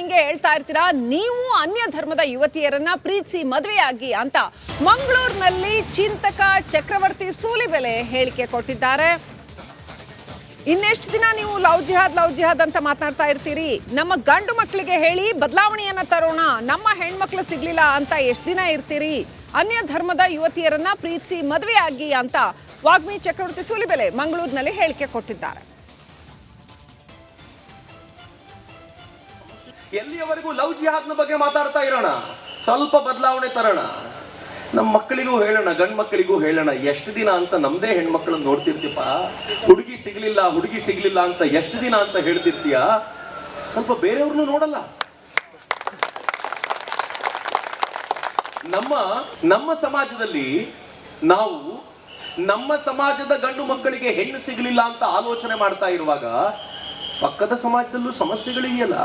ಹಿಂಗೆ ಹೇಳ್ತಾ ಇರ್ತೀರಾ, ನೀವು ಅನ್ಯ ಧರ್ಮದ ಯುವತಿಯರನ್ನ ಪ್ರೀತಿಸಿ ಮದುವೆಯಾಗಿ ಅಂತ ಮಂಗಳೂರಿನಲ್ಲಿ ಚಿಂತಕ ಚಕ್ರವರ್ತಿ ಸೂಲಿಬೆಲೆ ಹೇಳಿಕೆ ಕೊಟ್ಟಿದ್ದಾರೆ. ಇನ್ನೆಷ್ಟು ದಿನ ನೀವು ಲವ್ ಜಿಹಾದ್ ಅಂತ ಮಾತನಾಡ್ತಾ ಇರ್ತೀರಿ? ನಮ್ಮ ಗಂಡು ಮಕ್ಕಳಿಗೆ ಹೇಳಿ ಬದಲಾವಣೆಯನ್ನ ತರೋಣ, ನಮ್ಮ ಹೆಣ್ಮಕ್ಳು ಸಿಗ್ಲಿಲ್ಲ ಅಂತ ಎಷ್ಟು ದಿನ ಇರ್ತೀರಿ? ಅನ್ಯ ಧರ್ಮದ ಯುವತಿಯರನ್ನ ಪ್ರೀತಿಸಿ ಮದುವೆಯಾಗಿ ಅಂತ ವಾಗ್ಮಿ ಚಕ್ರವರ್ತಿ ಸೂಲಿಬೆಲೆ ಮಂಗಳೂರಿನಲ್ಲಿ ಹೇಳಿಕೆ ಕೊಟ್ಟಿದ್ದಾರೆ. ಎಲ್ಲಿಯವರೆಗೂ ಲವ್ ಜಿಹಾದ್ನ ಬಗ್ಗೆ ಮಾತಾಡ್ತಾ ಇರೋಣ, ಸ್ವಲ್ಪ ಬದಲಾವಣೆ ತರೋಣ, ನಮ್ಮ ಮಕ್ಕಳಿಗೂ ಹೇಳೋಣ, ಗಂಡ್ ಮಕ್ಕಳಿಗೂ ಹೇಳೋಣ. ಎಷ್ಟು ದಿನ ಅಂತ ನಮ್ದೇ ಹೆಣ್ಮಕ್ಳನ್ನ ನೋಡ್ತಿರ್ತೀಪ, ಹುಡುಗಿ ಸಿಗ್ಲಿಲ್ಲ ಅಂತ ಎಷ್ಟು ದಿನ ಅಂತ ಹೇಳ್ತಿರ್ತೀಯ, ಸ್ವಲ್ಪ ಬೇರೆಯವ್ರನ್ನು ನೋಡಲ್ಲ. ನಮ್ಮ ಸಮಾಜದಲ್ಲಿ ನಾವು ನಮ್ಮ ಸಮಾಜದ ಗಂಡು ಮಕ್ಕಳಿಗೆ ಹೆಣ್ಣು ಸಿಗಲಿಲ್ಲ ಅಂತ ಆಲೋಚನೆ ಮಾಡ್ತಾ ಇರುವಾಗ ಪಕ್ಕದ ಸಮಾಜದಲ್ಲೂ ಸಮಸ್ಯೆಗಳಿದೆಯಲ್ಲ,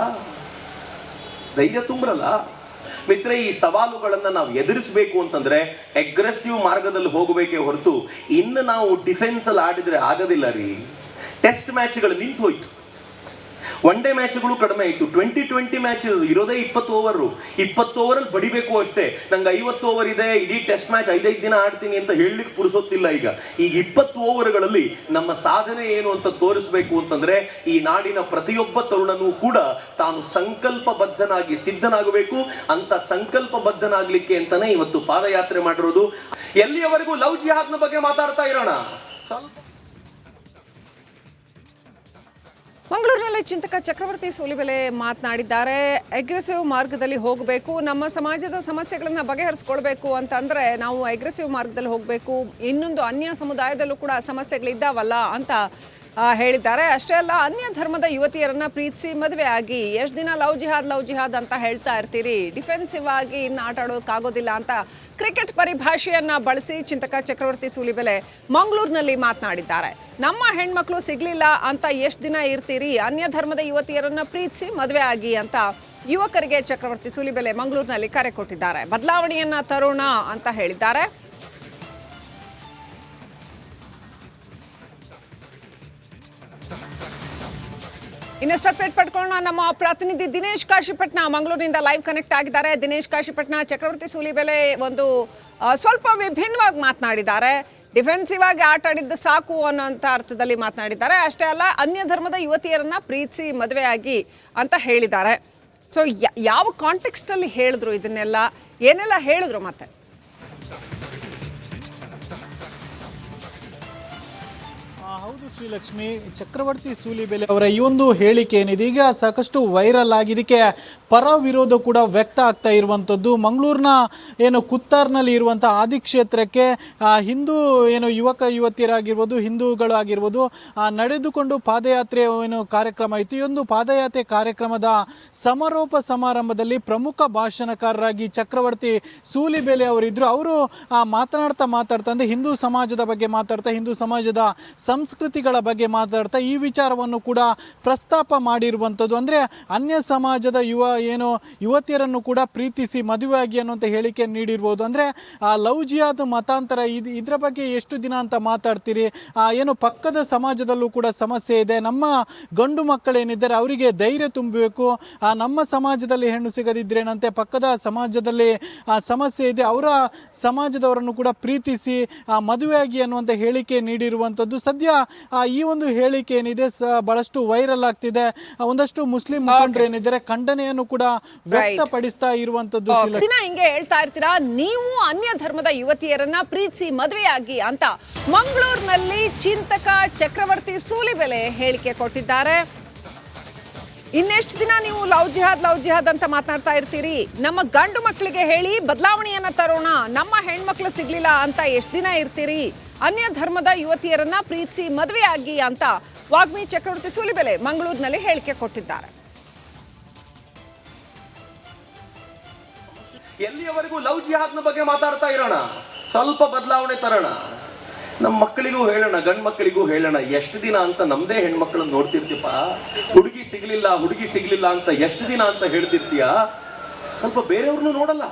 ಧೈರ್ಯ ತುಂಬ್ರಲ್ಲ. ಮಿತ್ರ, ಈ ಸವಾಲುಗಳನ್ನ ನಾವು ಎದುರಿಸಬೇಕು ಅಂತಂದ್ರೆ ಅಗ್ರೆಸಿವ್ ಮಾರ್ಗದಲ್ಲಿ ಹೋಗಬೇಕೇ ಹೊರತು ಇನ್ನು ನಾವು ಡಿಫೆನ್ಸ್ ಅಲ್ಲಿ ಆಡಿದ್ರೆ ಆಗೋದಿಲ್ಲ ರೀ. ಟೆಸ್ಟ್ ಮ್ಯಾಚ್ಗಳು ನಿಂತು ಹೋಯ್ತು, ಒನ್ ಡೇ ಮ್ಯಾಚ್ಗಳು ಕಡಿಮೆ ಆಯ್ತು. 2020 ಮ್ಯಾಚ್ ಇರೋದೇ 20 ಓವರ್. 20 ಓವರಲ್ಲಿ ಬಡಿಬೇಕು ಅಷ್ಟೇ. ನಂಗೆ 50 ಓವರ್ ಇದೆ, ಇಡೀ ಟೆಸ್ಟ್ ಮ್ಯಾಚ್ 5 ದಿನ ಆಡ್ತೀನಿ ಅಂತ ಹೇಳಲಿಕ್ಕೆ ಪುರುಸೊತ್ತಿಲ್ಲ. ಈಗ 20 ಓವರ್ಗಳಲ್ಲಿ ನಮ್ಮ ಸಾಧನೆ ಏನು ಅಂತ ತೋರಿಸ್ಬೇಕು ಅಂತಂದ್ರೆ ಈ ನಾಡಿನ ಪ್ರತಿಯೊಬ್ಬ ತರುಣನೂ ಕೂಡ ತಾನು ಸಂಕಲ್ಪಬದ್ಧನಾಗಿ ಸಿದ್ಧನಾಗಬೇಕು. ಅಂತ ಸಂಕಲ್ಪಬದ್ಧನಾಗ್ಲಿಕ್ಕೆ ಅಂತಾನೆ ಇವತ್ತು ಪಾದಯಾತ್ರೆ ಮಾಡಿರೋದು. ಎಲ್ಲಿಯವರೆಗೂ ಲವ್ ಜಿಹಾದ್ನ ಬಗ್ಗೆ ಮಾತಾಡ್ತಾ ಇರೋಣ. ಮಂಗಳೂರಿನಲ್ಲಿ ಚಿಂತಕ ಚಕ್ರವರ್ತಿ ಸೂಲಿಬೆಲೆ ಮಾತನಾಡಿದ್ದಾರೆ. ಅಗ್ರೆಸಿವ್ ಮಾರ್ಗದಲ್ಲಿ ಹೋಗಬೇಕು, ನಮ್ಮ ಸಮಾಜದ ಸಮಸ್ಯೆಗಳನ್ನು ಬಗೆಹರಿಸ್ಕೊಳ್ಬೇಕು ಅಂತಂದ್ರೆ ನಾವು ಅಗ್ರೆಸಿವ್ ಮಾರ್ಗದಲ್ಲಿ ಹೋಗಬೇಕು. ಇನ್ನೊಂದು ಅನ್ಯ ಸಮುದಾಯದಲ್ಲೂ ಕೂಡ ಸಮಸ್ಯೆಗಳಿದ್ದಾವಲ್ಲ ಅಂತ ಹೇಳಿದ್ದಾರೆ. ಅಷ್ಟೇ ಅಲ್ಲ, ಅನ್ಯ ಧರ್ಮದ ಯುವತಿಯರನ್ನ ಪ್ರೀತಿಸಿ ಮದುವೆ ಆಗಿ ಎಷ್ಟು ದಿನ ಲವ್ ಜಿಹಾದ್ ಅಂತ ಹೇಳ್ತಾ ಇರ್ತೀರಿ, ಡಿಫೆನ್ಸಿವ್ ಆಗಿ ಇನ್ನು ಆಟ ಆಡೋಕ್ಕಾಗೋದಿಲ್ಲ ಅಂತ ಕ್ರಿಕೆಟ್ ಪರಿಭಾಷೆಯನ್ನ ಬಳಸಿ ಚಿಂತಕ ಚಕ್ರವರ್ತಿ ಸೂಲಿಬೆಲೆ ಮಂಗಳೂರಿನಲ್ಲಿ ಮಾತನಾಡಿದ್ದಾರೆ. ನಮ್ಮ ಹೆಣ್ಮಕ್ಳು ಸಿಗ್ಲಿಲ್ಲ ಅಂತ ಎಷ್ಟು ದಿನ ಇರ್ತೀರಿ, ಅನ್ಯ ಧರ್ಮದ ಯುವತಿಯರನ್ನ ಪ್ರೀತಿಸಿ ಮದುವೆ ಆಗಿ ಅಂತ ಯುವಕರಿಗೆ ಚಕ್ರವರ್ತಿ ಸೂಲಿಬೆಲೆ ಮಂಗಳೂರಿನಲ್ಲಿ ಕರೆ ಕೊಟ್ಟಿದ್ದಾರೆ. ಬದಲಾವಣೆಯನ್ನ ತರೋಣ ಅಂತ ಹೇಳಿದ್ದಾರೆ. ಇನ್ನಷ್ಟು ಅಪ್ಡೇಟ್ ಪಡ್ಕೊಳ್ಳೋಣ. ನಮ್ಮ ಪ್ರತಿನಿಧಿ ದಿನೇಶ್ ಕಾಶಿಪಟ್ನ ಮಂಗಳೂರಿನಿಂದ ಲೈವ್ ಕನೆಕ್ಟ್ ಆಗಿದ್ದಾರೆ. ದಿನೇಶ್ ಕಾಶಿಪಟ್ನ, ಚಕ್ರವರ್ತಿ ಸೂಲಿಬೆಲೆ ಒಂದು ಸ್ವಲ್ಪ ವಿಭಿನ್ನವಾಗಿ ಮಾತನಾಡಿದ್ದಾರೆ. ಡಿಫೆನ್ಸಿವ್ ಆಗಿ ಆಟ ಆಡಿದ್ದು ಸಾಕು ಅನ್ನೋಂಥ ಅರ್ಥದಲ್ಲಿ ಮಾತನಾಡಿದ್ದಾರೆ. ಅಷ್ಟೇ ಅಲ್ಲ, ಅನ್ಯ ಧರ್ಮದ ಯುವತಿಯರನ್ನ ಪ್ರೀತಿಸಿ ಮದುವೆಯಾಗಿ ಅಂತ ಹೇಳಿದ್ದಾರೆ. ಸೊ ಯಾವ ಕಾಂಟೆಕ್ಸ್ಟಲ್ಲಿ ಹೇಳಿದ್ರು ಇದನ್ನೆಲ್ಲ, ಏನೆಲ್ಲ ಹೇಳಿದ್ರು? ಮತ್ತೆ ಹೌದು ಶ್ರೀಲಕ್ಷ್ಮಿ, ಚಕ್ರವರ್ತಿ ಸೂಲಿಬೆಲೆ ಅವರ ಈ ಒಂದು ಹೇಳಿಕೆ ಏನಿದೆ ಈಗ ಸಾಕಷ್ಟು ವೈರಲ್ ಆಗಿ ಇದಕ್ಕೆ ಪರ ವಿರೋಧ ಕೂಡ ವ್ಯಕ್ತ ಆಗ್ತಾ ಇರುವಂಥದ್ದು. ಮಂಗಳೂರಿನ ಏನು ಕುತ್ತಾರ್ನಲ್ಲಿ ಇರುವಂಥ ಆದಿಕ್ಷೇತ್ರಕ್ಕೆ ಹಿಂದೂ ಏನು ಯುವತಿಯರಾಗಿರ್ಬೋದು, ಹಿಂದೂಗಳಾಗಿರ್ಬೋದು ನಡೆದುಕೊಂಡು ಪಾದಯಾತ್ರೆ ಏನು ಕಾರ್ಯಕ್ರಮ ಇತ್ತು. ಈ ಒಂದು ಪಾದಯಾತ್ರೆ ಕಾರ್ಯಕ್ರಮದ ಸಮಾರೋಪ ಸಮಾರಂಭದಲ್ಲಿ ಪ್ರಮುಖ ಭಾಷಣಕಾರರಾಗಿ ಚಕ್ರವರ್ತಿ ಸೂಲಿಬೆಲೆ ಅವರಿದ್ದರು. ಅವರು ಮಾತನಾಡ್ತಾ ಅಂದರೆ ಹಿಂದೂ ಸಮಾಜದ ಬಗ್ಗೆ ಮಾತಾಡ್ತಾ, ಹಿಂದೂ ಸಮಾಜದ ಸಂಸ್ಕೃತಿಗಳ ಬಗ್ಗೆ ಮಾತಾಡ್ತಾ ಈ ವಿಚಾರವನ್ನು ಕೂಡ ಪ್ರಸ್ತಾಪ ಮಾಡಿರುವಂಥದ್ದು. ಅಂದರೆ ಅನ್ಯ ಸಮಾಜದ ಯುವತಿಯರನ್ನು ಕೂಡ ಪ್ರೀತಿಸಿ ಮದುವೆಯಾಗಿ ಅನ್ನುವಂಥ ಹೇಳಿಕೆ ನೀಡಿರ್ಬೋದು. ಅಂದರೆ ಲವ್ ಜಿಹಾದ್ ಮತಾಂತರ ಇದರ ಬಗ್ಗೆ ಎಷ್ಟು ದಿನ ಅಂತ ಮಾತಾಡ್ತೀರಿ? ಏನು ಪಕ್ಕದ ಸಮಾಜದಲ್ಲೂ ಕೂಡ ಸಮಸ್ಯೆ ಇದೆ, ನಮ್ಮ ಗಂಡು ಮಕ್ಕಳೇನಿದ್ದಾರೆ ಅವರಿಗೆ ಧೈರ್ಯ ತುಂಬಬೇಕು, ನಮ್ಮ ಸಮಾಜದಲ್ಲಿ ಹೆಣ್ಣು ಸಿಗದಿದ್ರೇನಂತೆ ಪಕ್ಕದ ಸಮಾಜದಲ್ಲಿ ಸಮಸ್ಯೆ ಇದೆ, ಅವರ ಸಮಾಜದವರನ್ನು ಕೂಡ ಪ್ರೀತಿಸಿ ಮದುವೆಯಾಗಿ ಅನ್ನುವಂಥ ಹೇಳಿಕೆ ನೀಡಿರುವಂಥದ್ದು. ಸದ್ಯ ಈ ಒಂದು ಹೇಳಿಕೆ ಏನಿದೆ ಬಹಳಷ್ಟು ವೈರಲ್ ಆಗ್ತಿದೆ. ಒಂದಷ್ಟು ಮುಸ್ಲಿಂ ಮುಖಂಡರು ಏನಿದ್ದಾರೆ ಖಂಡನೆಯನ್ನು ಕೂಡ ವ್ಯಕ್ತಪಡಿಸ್ತಾ ಇರುವಂತದ್ದು. ಹಿಂಗೆ ಹೇಳ್ತಾ ಇರ್ತೀರಾ, ನೀವು ಅನ್ಯ ಧರ್ಮದ ಯುವತಿಯರನ್ನ ಪ್ರೀತಿಸಿ ಮದುವೆಯಾಗಿ ಅಂತ ಮಂಗಳೂರಿನಲ್ಲಿ ಚಿಂತಕ ಚಕ್ರವರ್ತಿ ಸೂಲಿಬೆಲೆ ಹೇಳಿಕೆ ಕೊಟ್ಟಿದ್ದಾರೆ. ಇನ್ನೆಷ್ಟು ದಿನ ನೀವು ಲವ್ ಜಿಹಾದ್ ಅಂತ ಮಾತನಾಡ್ತಾ ಇರ್ತೀರಿ? ನಮ್ಮ ಗಂಡು ಮಕ್ಕಳಿಗೆ ಹೇಳಿ ಬದಲಾವಣೆಯನ್ನ ತರೋಣ, ನಮ್ಮ ಹೆಣ್ಮಕ್ಳು ಸಿಗ್ಲಿಲ್ಲ ಅಂತ ಎಷ್ಟು ದಿನ ಇರ್ತೀರಿ? ಅನ್ಯ ಧರ್ಮದ ಯುವತಿಯರನ್ನ ಪ್ರೀತಿಸಿ ಮದುವೆಯಾಗಿ ಅಂತ ವಾಗ್ಮಿ ಚಕ್ರವರ್ತಿ ಸೂಲಿಬೆಲೆ ಮಂಗಳೂರಿನಲ್ಲಿ ಹೇಳಿಕೆ ಕೊಟ್ಟಿದ್ದಾರೆ. ಎಲ್ಲಿಯವರೆಗೂ ಲವ್ ಜಿಹಾದ್ನ ಬಗ್ಗೆ ಮಾತಾಡ್ತಾ ಇರೋಣ, ಸ್ವಲ್ಪ ಬದಲಾವಣೆ ತರೋಣ, ನಮ್ಮ ಮಕ್ಕಳಿಗೂ ಹೇಳೋಣ, ಗಂಡ್ ಮಕ್ಕಳಿಗೂ ಹೇಳೋಣ. ಎಷ್ಟು ದಿನ ಅಂತ ನಮ್ದೇ ಹೆಣ್ಮಕ್ಳನ್ನ ನೋಡ್ತಿರ್ತೀಪ, ಹುಡುಗಿ ಸಿಗ್ಲಿಲ್ಲ ಅಂತ ಎಷ್ಟು ದಿನ ಅಂತ ಹೇಳ್ತಿರ್ತೀಯ, ಸ್ವಲ್ಪ ಬೇರೆಯವ್ರನ್ನು ನೋಡಲ್ಲ.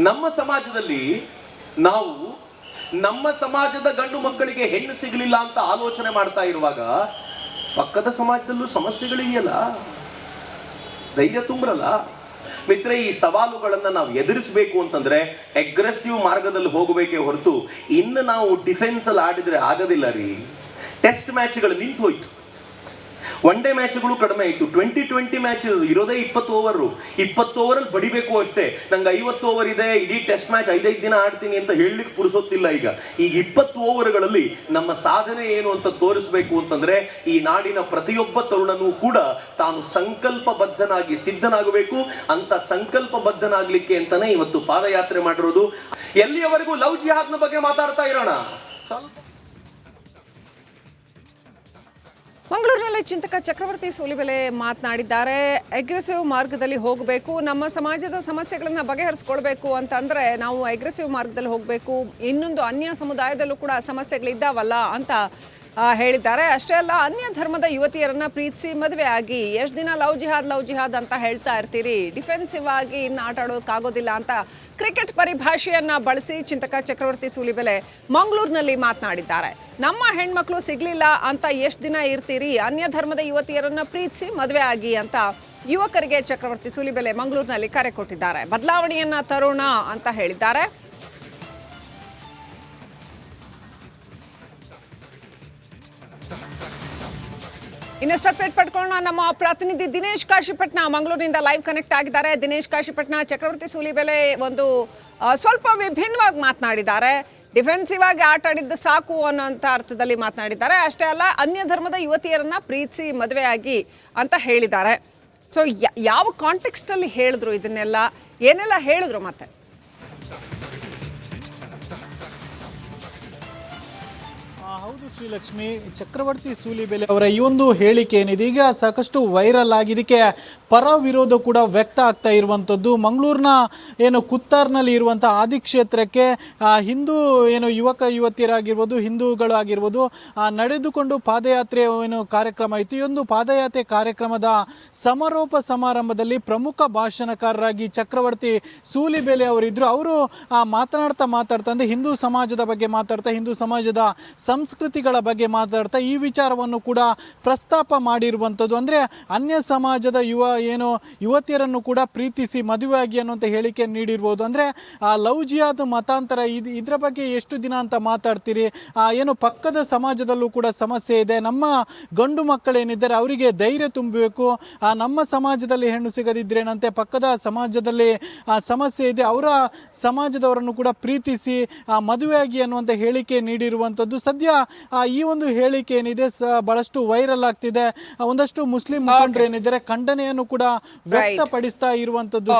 ನಮ್ಮ ಸಮಾಜದಲ್ಲಿ ನಾವು ನಮ್ಮ ಸಮಾಜದ ಗಂಡು ಮಕ್ಕಳಿಗೆ ಹೆಣ್ಣು ಸಿಗಲಿಲ್ಲ ಅಂತ ಆಲೋಚನೆ ಮಾಡ್ತಾ ಇರುವಾಗ ಪಕ್ಕದ ಸಮಾಜದಲ್ಲೂ ಸಮಸ್ಯೆಗಳಿದೆಯಲ್ಲ, ಧೈರ್ಯ ತುಂಬ್ರಲ್ಲ. ಮಿತ್ರ, ಈ ಸವಾಲುಗಳನ್ನ ನಾವು ಎದುರಿಸಬೇಕು ಅಂತಂದ್ರೆ ಅಗ್ರೆಸಿವ್ ಮಾರ್ಗದಲ್ಲಿ ಹೋಗಬೇಕೇ ಹೊರತು ಇನ್ನು ನಾವು ಡಿಫೆನ್ಸ್ ಅಲ್ಲಿ ಆಡಿದ್ರೆ ಆಗೋದಿಲ್ಲ ರೀ. ಟೆಸ್ಟ್ ಮ್ಯಾಚ್ಗಳು ನಿಂತು ಹೋಯ್ತು, ಒನ್ ಡೇ ಮ್ಯಾಚ್ಗಳು ಕಡಿಮೆ ಆಯಿತು. 2020 ಮ್ಯಾಚ್ ಇರೋದೇ 20 ಓವರ್. 20 ಓವರಲ್ಲಿ ಬಡಿಬೇಕು ಅಷ್ಟೇ. ನಂಗೆ 50 ಓವರ್ ಇದೆ, ಇಡೀ ಟೆಸ್ಟ್ ಮ್ಯಾಚ್ 5 ದಿನ ಆಡ್ತೀನಿ ಅಂತ ಹೇಳಲಿಕ್ಕೆ ಪುರುಸೊತ್ತಿಲ್ಲ. ಈಗ 20 ಓವರ್ಗಳಲ್ಲಿ ನಮ್ಮ ಸಾಧನೆ ಏನು ಅಂತ ತೋರಿಸ್ಬೇಕು ಅಂತಂದ್ರೆ ಈ ನಾಡಿನ ಪ್ರತಿಯೊಬ್ಬ ತರುಣನೂ ಕೂಡ ತಾನು ಸಂಕಲ್ಪಬದ್ಧನಾಗಿ ಸಿದ್ಧನಾಗಬೇಕು. ಅಂತ ಸಂಕಲ್ಪಬದ್ಧನಾಗ್ಲಿಕ್ಕೆ ಅಂತಾನೆ ಇವತ್ತು ಪಾದಯಾತ್ರೆ ಮಾಡಿರೋದು. ಎಲ್ಲಿಯವರೆಗೂ ಲವ್ ಜಿಹಾದ್ನ ಬಗ್ಗೆ ಮಾತಾಡ್ತಾ ಇರೋಣ. ಮಂಗಳೂರಿನಲ್ಲಿ ಚಿಂತಕ ಚಕ್ರವರ್ತಿ ಸೂಲಿಬೆಲೆ ಮಾತನಾಡಿದ್ದಾರೆ. ಅಗ್ರೆಸಿವ್ ಮಾರ್ಗದಲ್ಲಿ ಹೋಗಬೇಕು, ನಮ್ಮ ಸಮಾಜದ ಸಮಸ್ಯೆಗಳನ್ನ ಬಗೆಹರಿಸ್ಕೊಳ್ಬೇಕು ಅಂತಂದ್ರೆ ನಾವು ಅಗ್ರೆಸಿವ್ ಮಾರ್ಗದಲ್ಲಿ ಹೋಗಬೇಕು. ಇನ್ನೊಂದು ಅನ್ಯ ಸಮುದಾಯದಲ್ಲೂ ಕೂಡ ಸಮಸ್ಯೆಗಳಿದ್ದಾವಲ್ಲ ಅಂತ ಹೇಳಿದ್ದಾರೆ. ಅಷ್ಟೇ ಅಲ್ಲ, ಅನ್ಯ ಧರ್ಮದ ಯುವತಿಯರನ್ನ ಪ್ರೀತಿಸಿ ಮದುವೆ ಆಗಿ ಎಷ್ಟು ದಿನ ಲವ್ ಜಿಹಾದ್ ಅಂತ ಹೇಳ್ತಾ ಇರ್ತೀರಿ, ಡಿಫೆನ್ಸಿವ್ ಆಗಿ ಇನ್ನು ಆಟ ಆಡೋಕ್ಕಾಗೋದಿಲ್ಲ ಅಂತ ಕ್ರಿಕೆಟ್ ಪರಿಭಾಷೆಯನ್ನ ಬಳಸಿ ಚಿಂತಕ ಚಕ್ರವರ್ತಿ ಸೂಲಿಬೆಲೆ ಮಂಗಳೂರಿನಲ್ಲಿ ಮಾತನಾಡಿದ್ದಾರೆ. ನಮ್ಮ ಹೆಣ್ಮಕ್ಳು ಸಿಗ್ಲಿಲ್ಲ ಅಂತ ಎಷ್ಟು ದಿನ ಇರ್ತೀರಿ, ಅನ್ಯ ಧರ್ಮದ ಯುವತಿಯರನ್ನ ಪ್ರೀತಿಸಿ ಮದುವೆ ಆಗಿ ಅಂತ ಯುವಕರಿಗೆ ಚಕ್ರವರ್ತಿ ಸೂಲಿಬೆಲೆ ಮಂಗಳೂರಿನಲ್ಲಿ ಕರೆ ಕೊಟ್ಟಿದ್ದಾರೆ. ಬದಲಾವಣೆಯನ್ನ ತರೋಣ ಅಂತ ಹೇಳಿದ್ದಾರೆ. ಇನ್ನಷ್ಟು ಅಪ್ಡೇಟ್ ಪಡ್ಕೊಳ್ಳೋಣ. ನಮ್ಮ ಪ್ರತಿನಿಧಿ ದಿನೇಶ್ ಕಾಶಿಪಟ್ನ ಮಂಗಳೂರಿನಿಂದ ಲೈವ್ ಕನೆಕ್ಟ್ ಆಗಿದ್ದಾರೆ. ದಿನೇಶ್ ಕಾಶಿಪಟ್ನ, ಚಕ್ರವರ್ತಿ ಸೂಲಿಬೆಲೆ ಒಂದು ಸ್ವಲ್ಪ ವಿಭಿನ್ನವಾಗಿ ಮಾತನಾಡಿದ್ದಾರೆ. ಡಿಫೆನ್ಸಿವ್ ಆಗಿ ಆಟ ಆಡಿದ್ದು ಸಾಕು ಅನ್ನೋಂಥ ಅರ್ಥದಲ್ಲಿ ಮಾತನಾಡಿದ್ದಾರೆ. ಅಷ್ಟೇ ಅಲ್ಲ, ಅನ್ಯ ಧರ್ಮದ ಯುವತಿಯರನ್ನ ಪ್ರೀತಿಸಿ ಮದುವೆ ಆಗಿ ಅಂತ ಹೇಳಿದ್ದಾರೆ. ಸೊ ಯಾವ ಕಾಂಟೆಕ್ಸ್ಟಲ್ಲಿ ಹೇಳಿದ್ರು ಇದನ್ನೆಲ್ಲ, ಏನೆಲ್ಲ ಹೇಳಿದ್ರು? ಮತ್ತೆ ಹೌದು ಶ್ರೀಲಕ್ಷ್ಮಿ, ಚಕ್ರವರ್ತಿ ಸೂಲಿಬೆಲೆ ಅವರ ಈ ಒಂದು ಹೇಳಿಕೆ ಏನಿದೆ ಈಗ ಸಾಕಷ್ಟು ವೈರಲ್ ಆಗಿ ಇದಕ್ಕೆ ಪರ ವಿರೋಧ ಕೂಡ ವ್ಯಕ್ತ ಆಗ್ತಾ ಇರುವಂಥದ್ದು. ಮಂಗಳೂರಿನ ಏನು ಕುತ್ತಾರ್ನಲ್ಲಿ ಇರುವಂಥ ಆದಿಕ್ಷೇತ್ರಕ್ಕೆ ಹಿಂದೂ ಏನು ಯುವಕ ಯುವತಿಯರಾಗಿರ್ಬೋದು, ಹಿಂದೂಗಳು ಆಗಿರ್ಬೋದು ನಡೆದುಕೊಂಡು ಪಾದಯಾತ್ರೆ ಏನು ಕಾರ್ಯಕ್ರಮ ಇತ್ತು. ಈ ಒಂದು ಪಾದಯಾತ್ರೆ ಕಾರ್ಯಕ್ರಮದ ಸಮಾರೋಪ ಸಮಾರಂಭದಲ್ಲಿ ಪ್ರಮುಖ ಭಾಷಣಕಾರರಾಗಿ ಚಕ್ರವರ್ತಿ ಸೂಲಿಬೆಲೆ ಅವರಿದ್ದರು. ಅವರು ಮಾತನಾಡ್ತಾ ಅಂದರೆ ಹಿಂದೂ ಸಮಾಜದ ಬಗ್ಗೆ ಮಾತಾಡ್ತಾ, ಹಿಂದೂ ಸಮಾಜದ ಸಂಸ್ಕೃತಿಗಳ ಬಗ್ಗೆ ಮಾತಾಡ್ತಾ ಈ ವಿಚಾರವನ್ನು ಕೂಡ ಪ್ರಸ್ತಾಪ ಮಾಡಿರುವಂಥದ್ದು. ಅಂದರೆ ಅನ್ಯ ಸಮಾಜದ ಯುವತಿಯರನ್ನು ಕೂಡ ಪ್ರೀತಿಸಿ ಮದುವೆಯಾಗಿ ಅನ್ನುವಂಥ ಹೇಳಿಕೆ ನೀಡಿರ್ಬೋದು. ಅಂದರೆ ಲವ್ ಜಿಹಾದ್ ಮತಾಂತರ ಇದರ ಬಗ್ಗೆ ಎಷ್ಟು ದಿನ ಅಂತ ಮಾತಾಡ್ತೀರಿ, ಏನು ಪಕ್ಕದ ಸಮಾಜದಲ್ಲೂ ಕೂಡ ಸಮಸ್ಯೆ ಇದೆ, ನಮ್ಮ ಗಂಡು ಮಕ್ಕಳೇನಿದ್ದಾರೆ ಅವರಿಗೆ ಧೈರ್ಯ ತುಂಬಬೇಕು, ನಮ್ಮ ಸಮಾಜದಲ್ಲಿ ಹೆಣ್ಣು ಸಿಗದಿದ್ರೇನಂತೆ ಪಕ್ಕದ ಸಮಾಜದಲ್ಲಿ ಸಮಸ್ಯೆ ಇದೆ, ಅವರ ಸಮಾಜದವರನ್ನು ಕೂಡ ಪ್ರೀತಿಸಿ ಮದುವೆಯಾಗಿ ಅನ್ನುವಂಥ ಹೇಳಿಕೆ ನೀಡಿರುವಂಥದ್ದು. ಸದ್ಯ ಈ ಒಂದು ಹೇಳಿಕೆ ಏನಿದೆ ಬಹಳಷ್ಟು ವೈರಲ್ ಆಗ್ತಿದೆ. ಒಂದಷ್ಟು ಮುಸ್ಲಿಂ ಮುಖಂಡರು ಏನಿದ್ದಾರೆ ಖಂಡನೆಯನ್ನು ಕೂಡ ವ್ಯಕ್ತಪಡಿಸ್ತಾ ಇರುವಂತದ್ದು.